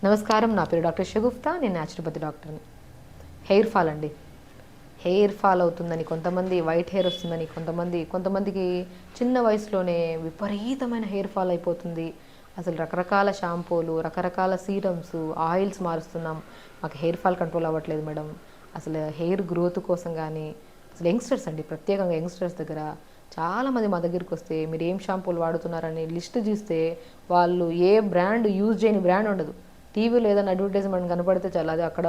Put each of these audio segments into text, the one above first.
నమస్కారం, నా పేరు డాక్టర్ షగుఫ్తా. నేను న్యాచురోపతి డాక్టర్ని. హెయిర్ ఫాల్ అండి. హెయిర్ ఫాల్ అవుతుందని కొంతమంది, వైట్ హెయిర్ వస్తుందని కొంతమందికి చిన్న వయసులోనే విపరీతమైన హెయిర్ ఫాల్ అయిపోతుంది. అసలు రకరకాల షాంపూలు, రకరకాల సీరమ్స్, ఆయిల్స్ మారుస్తున్నాం, మాకు హెయిర్ ఫాల్ కంట్రోల్ అవ్వట్లేదు మేడం. అసలు హెయిర్ గ్రోత్ కోసం కానీ, అసలు యంగ్స్టర్స్ అండి, ప్రత్యేకంగా యంగ్స్టర్స్ దగ్గర చాలామంది మా దగ్గరికి వస్తే మీరు ఏం షాంపూలు వాడుతున్నారని లిస్ట్ చూస్తే వాళ్ళు ఏ బ్రాండ్ యూజ్ చేయని బ్రాండ్ ఉండదు. టీవీలో ఏదైనా అడ్వర్టైజ్మెంట్ కనపడితే చాలు, అది అక్కడ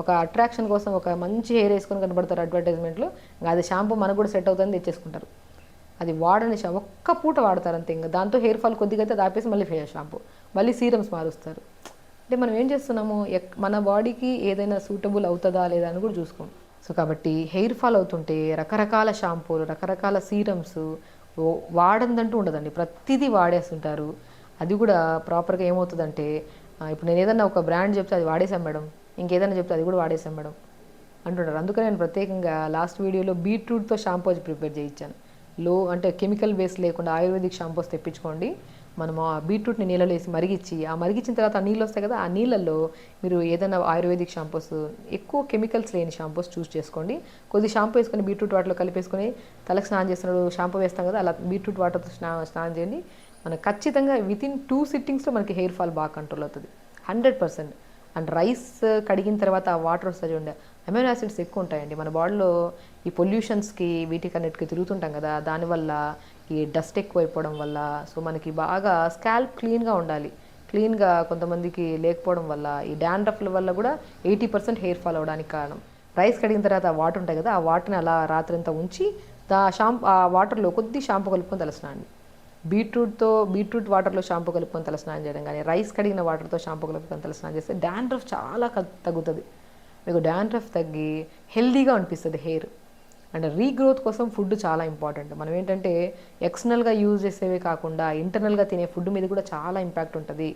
ఒక అట్రాక్షన్ కోసం ఒక మంచి హెయిర్ వేసుకొని కనపడతారు అడ్వర్టైజ్మెంట్లో. ఇంకా అది షాంపూ మనకు కూడా సెట్ అవుతుందని తెచ్చేసుకుంటారు. అది వాడని ఒక్క పూట వాడతారు అంతే. ఇంకా దాంతో హెయిర్ ఫాల్ కొద్దిగా అయితే దాపేసి మళ్ళీ ఫేస్ షాంపూ, మళ్ళీ సీరమ్స్ మారుస్తారు. అంటే మనం ఏం చేస్తున్నాము, మన బాడీకి ఏదైనా సూటబుల్ అవుతుందా లేదా అని కూడా చూసుకోం. సో కాబట్టి హెయిర్ ఫాల్ అవుతుంటే రకరకాల షాంపూలు, రకరకాల సీరమ్స్ వాడందంటూ ఉండదండి, ప్రతిదీ వాడేస్తుంటారు. అది కూడా ప్రాపర్గా ఏమవుతుందంటే, ఇప్పుడు నేను ఏదన్నా ఒక బ్రాండ్ చెప్తే అది వాడేసాం మేడం, ఇంకేదైనా చెప్తే అది కూడా వాడేసాం మేడం అంటుంటారు. అందుకని నేను ప్రత్యేకంగా లాస్ట్ వీడియోలో బీట్రూట్తో షాంపూ ప్రిపేర్ చేయించాను. అంటే కెమికల్ బేస్ లేకుండా ఆయుర్వేదిక్ షాంపూస్ తెప్పించుకోండి. మనం ఆ బీట్రూట్ని నీళ్ళలో వేసి మరిగించి, ఆ మరిగించిన తర్వాత ఆ నీళ్ళు వస్తాయి కదా, ఆ నీళ్ళల్లో మీరు ఏదైనా ఆయుర్వేదిక్ షాంపూస్, ఎక్కువ కెమికల్స్ లేని షాంపూస్ చూస్ చేసుకోండి. కొద్ది షాంపూ వేసుకొని బీట్రూట్ వాటర్లో కలిపేసుకొని తలకు స్నానం చేస్తున్నప్పుడు షాంపూ వేస్తాం కదా, అలా బీట్రూట్ వాటర్తో స్నానం చేయండి. మనకు ఖచ్చితంగా వితిన్ 2 సిట్టింగ్స్లో మనకి హెయిర్ ఫాల్ బాగా కంట్రోల్ అవుతుంది, 100%. అండ్ రైస్ కడిగిన తర్వాత ఆ వాటర్ వస్తుంది చూడండి, అమైనో యాసిడ్స్ ఎక్కువ ఉంటాయండి మన బాడీలో. ఈ పొల్యూషన్స్కి వీటికన్నిటికి తిరుగుతుంటాం కదా, దానివల్ల ఈ డస్ట్ ఎక్కువ అయిపోవడం వల్ల, సో మనకి బాగా స్కాల్ప్ క్లీన్గా ఉండాలి. క్లీన్గా కొంతమందికి లేకపోవడం వల్ల, ఈ డాండ్రఫ్ల వల్ల కూడా 80% హెయిర్ ఫాల్ అవ్వడానికి కారణం. రైస్ కడిగిన తర్వాత ఆ వాటర్ ఉంటాయి కదా, ఆ వాటర్ని అలా రాత్రంతా ఉంచి ఆ వాటర్లో కొద్ది షాంపూ కలుపుకొని తలస్నానండి. బీట్రూట్ వాటర్లో షాంపూ కలుపుకొని తలస్నానం చేయడం కానీ, రైస్ కడిగిన వాటర్తో షాంపూ కలుపుకొని తలస్నానం చేస్తే డాండ్రఫ్ చాలా తగ్గుతుంది. మీకు డాండ్రఫ్ తగ్గి హెల్దీగా అనిపిస్తుంది హెయిర్. అండ్ రీగ్రోత్ కోసం ఫుడ్ చాలా ఇంపార్టెంట్. మనం ఏంటంటే ఎక్స్టర్నల్గా యూజ్ చేసేవే కాకుండా ఇంటర్నల్గా తినే ఫుడ్ మీద కూడా చాలా ఇంపాక్ట్ ఉంటుంది.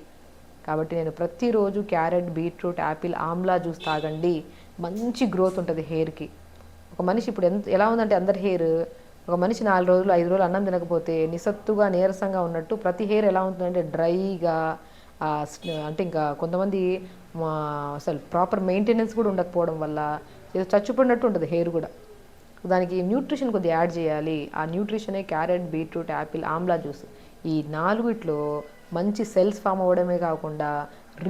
కాబట్టి నేను ప్రతిరోజు carrot, beetroot, apple, amla juice తాగండి, మంచి గ్రోత్ ఉంటుంది హెయిర్కి. ఒక మనిషి ఇప్పుడు ఎలా ఉందంటే అందరి హెయిర్, ఒక మనిషి 4 రోజులు 5 రోజులు అన్నం తినకపోతే నిస్సత్తుగా నీరసంగా ఉన్నట్టు ప్రతి హెయిర్ ఎలా ఉంటుందంటే డ్రైగా, అంటే ఇంకా కొంతమంది అసలు ప్రాపర్ మెయింటెనెన్స్ కూడా ఉండకపోవడం వల్ల ఏదో చచ్చిపోయినట్టు ఉంటుంది హెయిర్ కూడా. దానికి న్యూట్రిషన్ కొద్దిగా యాడ్ చేయాలి. ఆ న్యూట్రిషనే carrot, beetroot, apple, amla juice. ఈ 4 మంచి సెల్స్ ఫామ్ అవ్వడమే కాకుండా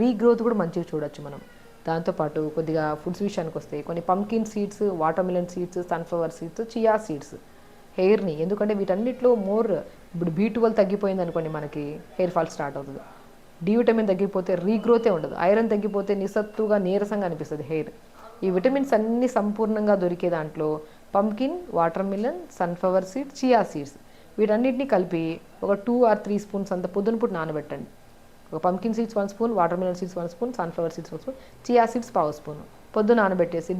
రీగ్రోత్ కూడా మంచిగా చూడొచ్చు మనం. దాంతోపాటు కొద్దిగా ఫుడ్స్ విషయానికి వస్తే కొన్ని pumpkin seeds, water melon seeds, sunflower seeds, chia seeds హెయిర్ని, ఎందుకంటే వీటన్నిటిలో ఇప్పుడు B12 తగ్గిపోయింది అనుకోండి, మనకి హెయిర్ ఫాల్ స్టార్ట్ అవుతుంది. డి విటమిన్ తగ్గిపోతే రీగ్రోతే ఉండదు. ఐరన్ తగ్గిపోతే నిస్సత్తుగా నీరసంగా అనిపిస్తుంది హెయిర్. ఈ విటమిన్స్ అన్నీ సంపూర్ణంగా దొరికే దాంట్లో pumpkin, water melon, sunflower seeds, chia seeds వీటన్నిటిని కలిపి ఒక 2 or 3 స్పూన్స్ అంత పొద్దునపూట నానబెట్టండి. ఒక pumpkin seeds 1 spoon, water melon seeds 1 spoon, sunflower seeds 1 spoon, chia seeds 1/2 spoon పొద్దున నానబెట్టేసి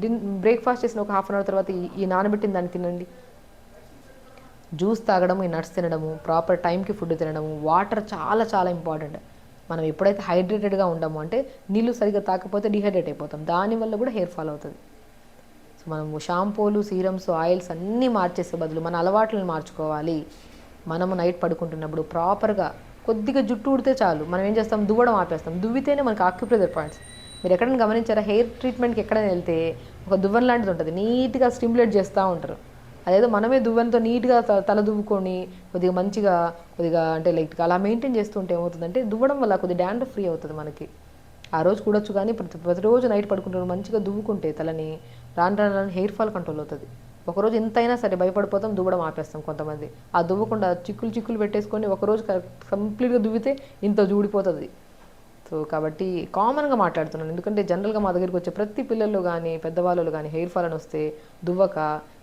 బ్రేక్ఫాస్ట్ చేసిన ఒక 1/2 అవర్ తర్వాత ఈ నానబెట్టిన దాన్ని తినండి. జ్యూస్ తాగడము, ఈ నట్స్ తినడము, ప్రాపర్ టైంకి ఫుడ్ తినడము, వాటర్ చాలా చాలా ఇంపార్టెంట్. మనం ఎప్పుడైతే హైడ్రేటెడ్గా ఉండము అంటే నీళ్ళు సరిగ్గా తాకపోతే డిహైడ్రేట్ అయిపోతాం, దానివల్ల కూడా హెయిర్ ఫాల్ అవుతుంది. సో మనము షాంపూలు, సీరమ్స్, ఆయిల్స్ అన్నీ మార్చేసే బదులు మన అలవాట్లను మార్చుకోవాలి. మనము నైట్ పడుకుంటున్నప్పుడు ప్రాపర్గా కొద్దిగా జుట్టు ఊడితే చాలు, మనం ఏం చేస్తాం, దువ్వడం ఆపేస్తాం. దువ్వితేనే మనకు ఆక్యుప్రెషర్ పాయింట్స్. మీరు ఎక్కడైనా గమనించారా, హెయిర్ ట్రీట్మెంట్కి ఎక్కడైనా వెళ్తే ఒక దువ్వెన లాంటిది ఉంటుంది, నీట్గా స్టిమ్యులేట్ చేస్తూ ఉంటారు. అదేదో మనమే దువ్వెనతో నీట్గా తల దువ్వుకొని కొద్దిగా అంటే అలా మెయింటైన్ చేస్తుంటే ఏమవుతుందంటే, దువ్వడం వల్ల కొద్దిగా డాండ్రఫ్ ఫ్రీ అవుతుంది మనకి. ఆ రోజు కూడొచ్చు, కానీ ప్రతిరోజు నైట్ పడుకుంటారు మంచిగా దువ్వుకుంటే తలని, రాను హెయిర్ ఫాల్ కంట్రోల్ అవుతుంది. ఒకరోజు ఎంతైనా సరే భయపడిపోతాం, దువ్వడం ఆపేస్తాం కొంతమంది. ఆ దువ్వకుండా చిక్కులు పెట్టేసుకొని ఒకరోజు కంప్లీట్గా దువ్వితే ఇంత జూడిపోతుంది. సో కాబట్టి కామన్గా మాట్లాడుతున్నాను, ఎందుకంటే జనరల్గా మా దగ్గరికి వచ్చే ప్రతి పిల్లలు కానీ పెద్దవాళ్ళు కానీ హెయిర్ ఫాల్ అని వస్తే దువ్వక,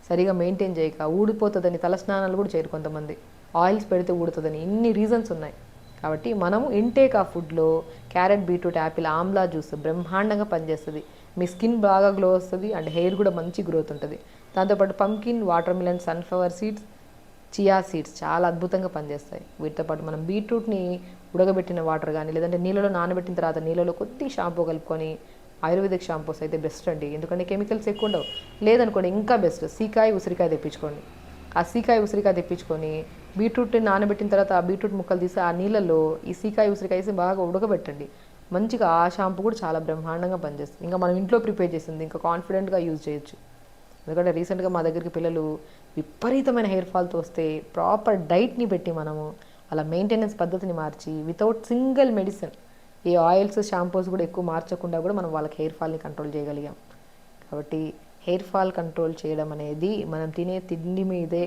సరిగా మెయింటైన్ చేయక, ఊడిపోతుందని తలస్నానాలు కూడా చేయరు కొంతమంది, ఆయిల్స్ పెడితే ఊడుతుందని, ఇన్ని రీజన్స్ ఉన్నాయి. కాబట్టి మనము ఇంటేక్ ఆ ఫుడ్లో carrot, beetroot, apple, amla juice బ్రహ్మాండంగా పనిచేస్తుంది. మీ స్కిన్ బాగా గ్లో వస్తుంది అండ్ హెయిర్ కూడా మంచి గ్రోత్ ఉంటుంది. దాంతోపాటు pumpkin, water melon, sunflower seeds, chia seeds చాలా అద్భుతంగా పనిచేస్తాయి. వీటితో పాటు మనం బీట్రూట్ని ఉడకబెట్టిన వాటర్ కానీ, లేదంటే నీళ్ళలో నానబెట్టిన తర్వాత నీళ్ళలో కొద్ది షాంపూ కలుపుకొని, ఆయుర్వేదిక్ షాంపూస్ అయితే బెస్ట్ అండి, ఎందుకంటే కెమికల్స్ ఎక్కువ ఉండవు. లేదనుకోండి ఇంకా బెస్ట్, సీకాయ, ఉసిరికాయ తెప్పించుకోండి. ఆ ఉసిరికాయ తెప్పించుకొని బీట్రూట్ని నానబెట్టిన తర్వాత ఆ బీట్రూట్ ముక్కలు తీసి ఆ నీళ్ళల్లో ఈ సీకాయ, ఉసిరికాయ వేసి బాగా ఉడకబెట్టండి. మంచిగా ఆ షాంపూ కూడా చాలా బ్రహ్మాండంగా పనిచేస్తుంది. ఇంకా మనం ఇంట్లో ప్రిపేర్ చేసింది ఇంకా కాన్ఫిడెంట్గా యూజ్ చేయొచ్చు. ఎందుకంటే రీసెంట్గా మా దగ్గరికి పిల్లలు విపరీతమైన హెయిర్ ఫాల్తో వస్తే ప్రాపర్ డైట్ని పెట్టి మనము అలా మెయింటెనెన్స్ పద్ధతిని మార్చి వితౌట్ సింగిల్ మెడిసిన్ ఈ ఆయిల్స్ షాంపూస్ కూడా ఎక్కువ మార్చకుండా కూడా మనం వాళ్ళకి హెయిర్ ఫాల్ని కంట్రోల్ చేయగలిగాం. కాబట్టి హెయిర్ ఫాల్ కంట్రోల్ చేయడం అనేది మనం తినే తిండి మీదే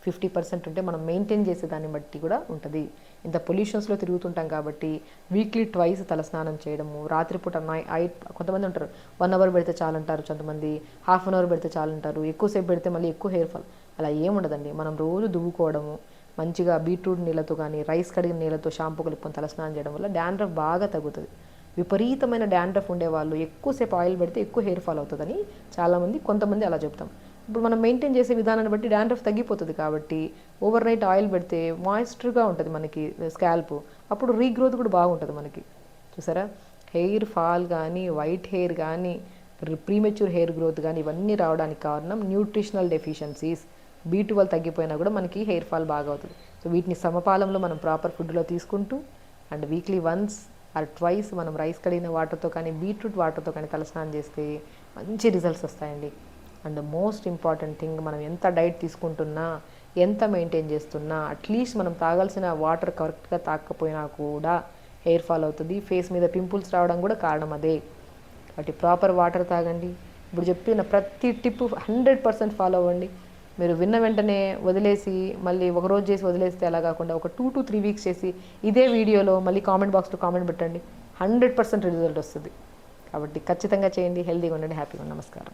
50% ఉంటే మనం మెయింటైన్ చేసే దాన్ని బట్టి కూడా ఉంటుంది. ఇంత పొల్యూషన్స్లో తిరుగుతుంటాం కాబట్టి వీక్లీ ట్వైస్ తలస్నానం చేయడము, రాత్రిపూట కొంతమంది ఉంటారు 1 అవర్ పెడితే చాలంటారు, కొంతమంది హాఫ్ అన్ అవర్ పెడితే చాలంటారు, ఎక్కువసేపు పెడితే మళ్ళీ ఎక్కువ హెయిర్ ఫాల్. అలా ఏముండదండి. మనం రోజు దువ్వుకోవడము, మంచిగా బీట్రూట్ నీళ్ళతో కానీ రైస్ కడిగిన నీళ్ళతో షాంపూ కలుపుకొని తలస్నానం చేయడం వల్ల డాండ్రఫ్ బాగా తగ్గుతుంది. విపరీతమైన డాండ్రఫ్ ఉండేవాళ్ళు ఎక్కువసేపు ఆయిల్ పెడితే ఎక్కువ హెయిర్ ఫాల్ అవుతుందని చాలామంది కొంతమంది అలా చెప్తాం. ఇప్పుడు మనం మెయింటైన్ చేసే విధానాన్ని బట్టి డాండ్రఫ్ తగ్గిపోతుంది. కాబట్టి ఓవర్ నైట్ ఆయిల్ పెడితే మాయిశ్చర్గా ఉంటుంది మనకి స్కాల్ప్, అప్పుడు రీగ్రోత్ కూడా బాగుంటుంది మనకి. చూసారా, హెయిర్ ఫాల్ కానీ వైట్ హెయిర్ కానీ ప్రీమెచ్యూర్ హెయిర్ గ్రోత్ కానీ ఇవన్నీ రావడానికి కారణం న్యూట్రిషనల్ డెఫిషియన్సీస్. B12 తగ్గిపోయినా కూడా మనకి హెయిర్ ఫాల్ బాగా అవుతుంది. సో వీటిని సమపాలంలో మనం ప్రాపర్ ఫుడ్లో తీసుకుంటూ and weekly once or twice మనం రైస్ కడిగిన వాటర్తో కానీ బీట్రూట్ వాటర్తో కానీ తలస్నానం చేస్తే మంచి రిజల్ట్స్ వస్తాయండి. అండ్ మోస్ట్ ఇంపార్టెంట్ థింగ్, మనం ఎంత డైట్ తీసుకుంటున్నా ఎంత మెయింటైన్ చేస్తున్నా అట్లీస్ట్ మనం తాగాల్సిన వాటర్ కరెక్ట్గా తాగకపోయినా కూడా హెయిర్ ఫాల్ అవుతుంది. ఫేస్ మీద పింపుల్స్ రావడం కూడా కారణం అదే. కాబట్టి ప్రాపర్ వాటర్ తాగండి. ఇప్పుడు చెప్పిన ప్రతి టిప్ 100% ఫాలో అవ్వండి. మీరు విన్న వెంటనే వదిలేసి మళ్ళీ ఒకరోజు చేసి వదిలేస్తే అలా కాకుండా ఒక 2 to 3 వీక్స్ చేసి ఇదే వీడియోలో మళ్ళీ కామెంట్ బాక్స్లో కామెంట్ పెట్టండి. 100% రిజల్ట్ వస్తుంది. కాబట్టి ఖచ్చితంగా చేయండి. హెల్తీగా ఉండండి. హ్యాపీగా ఉండండి. నమస్కారం.